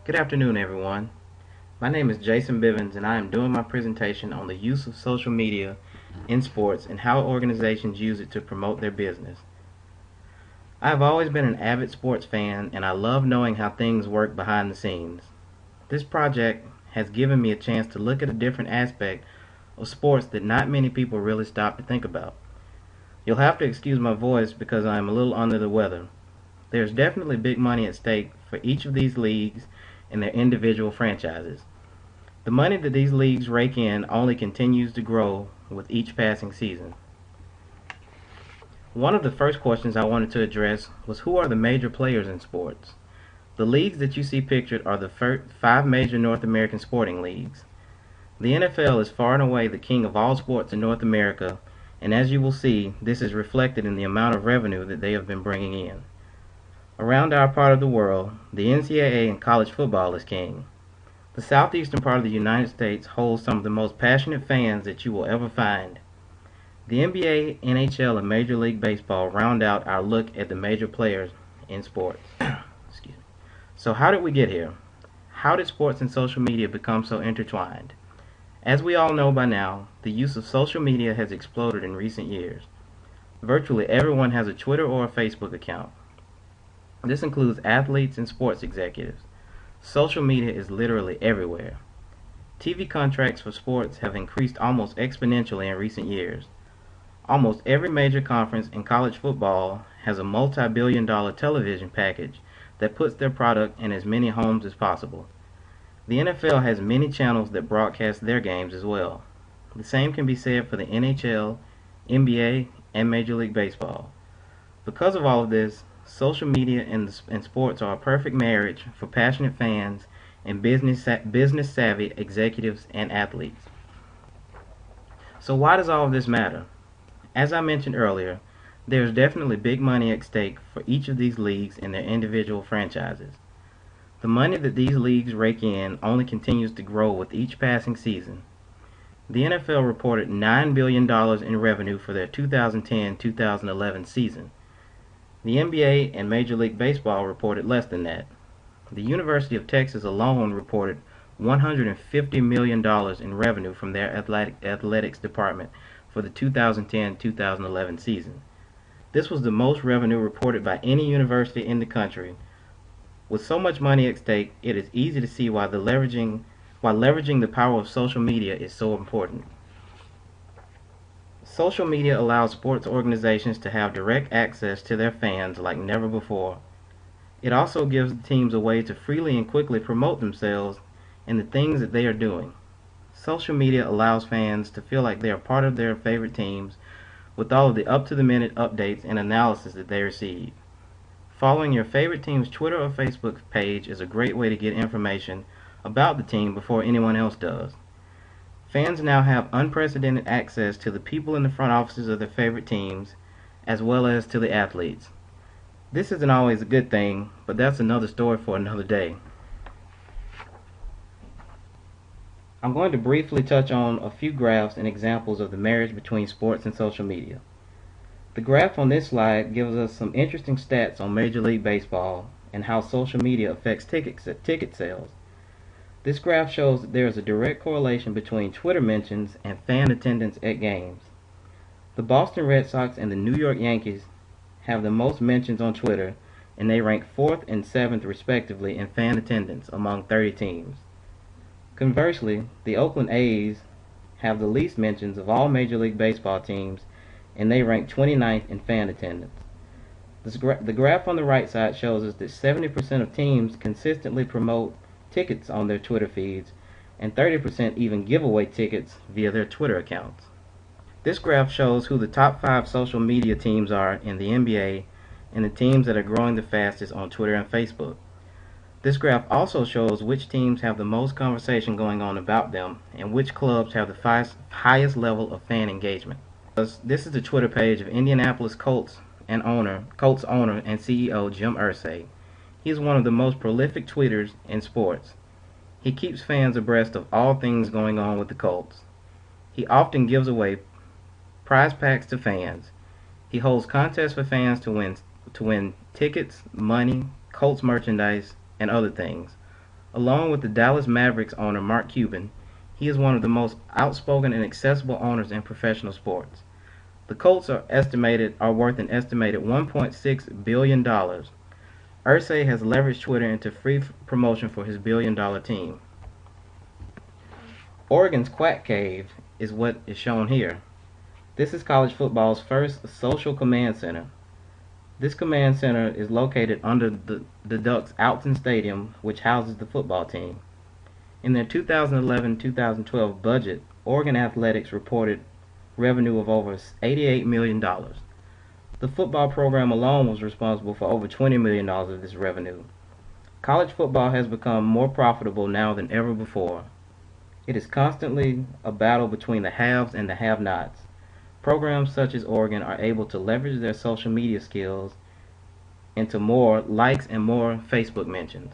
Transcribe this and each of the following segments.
Good afternoon, everyone. My name is Jason Bivens, and I am doing my presentation on the use of social media in sports and how organizations use it to promote their business. I have always been an avid sports fan, and I love knowing how things work behind the scenes. This project has given me a chance to look at a different aspect of sports that not many people really stop to think about. You'll have to excuse my voice because I am a little under the weather. There's definitely big money at stake for each of these leagues and their individual franchises. The money that these leagues rake in only continues to grow with each passing season. One of the first questions I wanted to address was who are the major players in sports? The leagues that you see pictured are the five major North American sporting leagues. The NFL is far and away the king of all sports in North America, and as you will see, this is reflected in the amount of revenue that they have been bringing in. Around our part of the world, the NCAA and college football is king. The southeastern part of the United States holds some of the most passionate fans that you will ever find. The NBA, NHL, and Major League Baseball round out our look at the major players in sports. Excuse me. So how did we get here? How did sports and social media become so intertwined? As we all know by now, the use of social media has exploded in recent years. Virtually everyone has a Twitter or a Facebook account. This includes athletes and sports executives. Social media is literally everywhere. TV contracts for sports have increased almost exponentially in recent years. Almost every major conference in college football has a multi-billion-dollar television package that puts their product in as many homes as possible. The NFL has many channels that broadcast their games as well. The same can be said for the NHL, NBA, and Major League Baseball. Because of all of this, social media and sports are a perfect marriage for passionate fans and business-savvy executives and athletes. So why does all of this matter? As I mentioned earlier, there is definitely big money at stake for each of these leagues and their individual franchises. The money that these leagues rake in only continues to grow with each passing season. The NFL reported $9 billion in revenue for their 2010-2011 season. The NBA and Major League Baseball reported less than that. The University of Texas alone reported $150 million in revenue from their athletics department for the 2010-2011 season. This was the most revenue reported by any university in the country. With so much money at stake, it is easy to see why leveraging the power of social media is so important. Social media allows sports organizations to have direct access to their fans like never before. It also gives the teams a way to freely and quickly promote themselves and the things that they are doing. Social media allows fans to feel like they are part of their favorite teams with all of the up-to-the-minute updates and analysis that they receive. Following your favorite team's Twitter or Facebook page is a great way to get information about the team before anyone else does. Fans now have unprecedented access to the people in the front offices of their favorite teams, as well as to the athletes. This isn't always a good thing, but that's another story for another day. I'm going to briefly touch on a few graphs and examples of the marriage between sports and social media. The graph on this slide gives us some interesting stats on Major League Baseball and how social media affects ticket sales. This graph shows that there is a direct correlation between Twitter mentions and fan attendance at games. The Boston Red Sox and the New York Yankees have the most mentions on Twitter, and they rank 4th and 7th respectively in fan attendance among 30 teams. Conversely, the Oakland A's have the least mentions of all Major League Baseball teams, and they rank 29th in fan attendance. The graph on the right side shows us that 70% of teams consistently promote tickets on their Twitter feeds, and 30% even give away tickets via their Twitter accounts. This graph shows who the top 5 social media teams are in the NBA and the teams that are growing the fastest on Twitter and Facebook. This graph also shows which teams have the most conversation going on about them and which clubs have the highest level of fan engagement. This is the Twitter page of Indianapolis Colts owner and CEO Jim Irsay. He is one of the most prolific tweeters in sports. He keeps fans abreast of all things going on with the Colts. He often gives away prize packs to fans. He holds contests for fans to win tickets, money, Colts merchandise, and other things. Along with the Dallas Mavericks owner Mark Cuban, he is one of the most outspoken and accessible owners in professional sports. The Colts are worth an estimated $1.6 billion. Irsay has leveraged Twitter into free promotion for his billion-dollar team. Oregon's Quack Cave is what is shown here. This is college football's first social command center. This command center is located under the Ducks' Autzen Stadium, which houses the football team. In their 2011-2012 budget, Oregon Athletics reported revenue of over $88 million. The football program alone was responsible for over $20 million of this revenue. College football has become more profitable now than ever before. It is constantly a battle between the haves and the have-nots. Programs such as Oregon are able to leverage their social media skills into more likes and more Facebook mentions.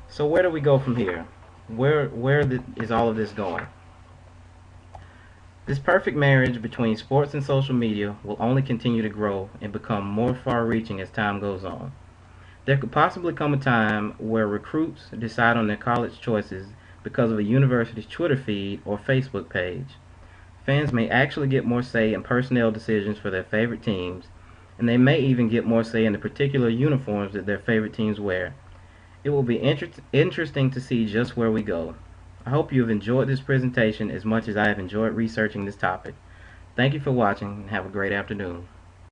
So where do we go from here? Where is all of this going? This perfect marriage between sports and social media will only continue to grow and become more far-reaching as time goes on. There could possibly come a time where recruits decide on their college choices because of a university's Twitter feed or Facebook page. Fans may actually get more say in personnel decisions for their favorite teams, and they may even get more say in the particular uniforms that their favorite teams wear. It will be interesting to see just where we go. I hope you have enjoyed this presentation as much as I have enjoyed researching this topic. Thank you for watching and have a great afternoon.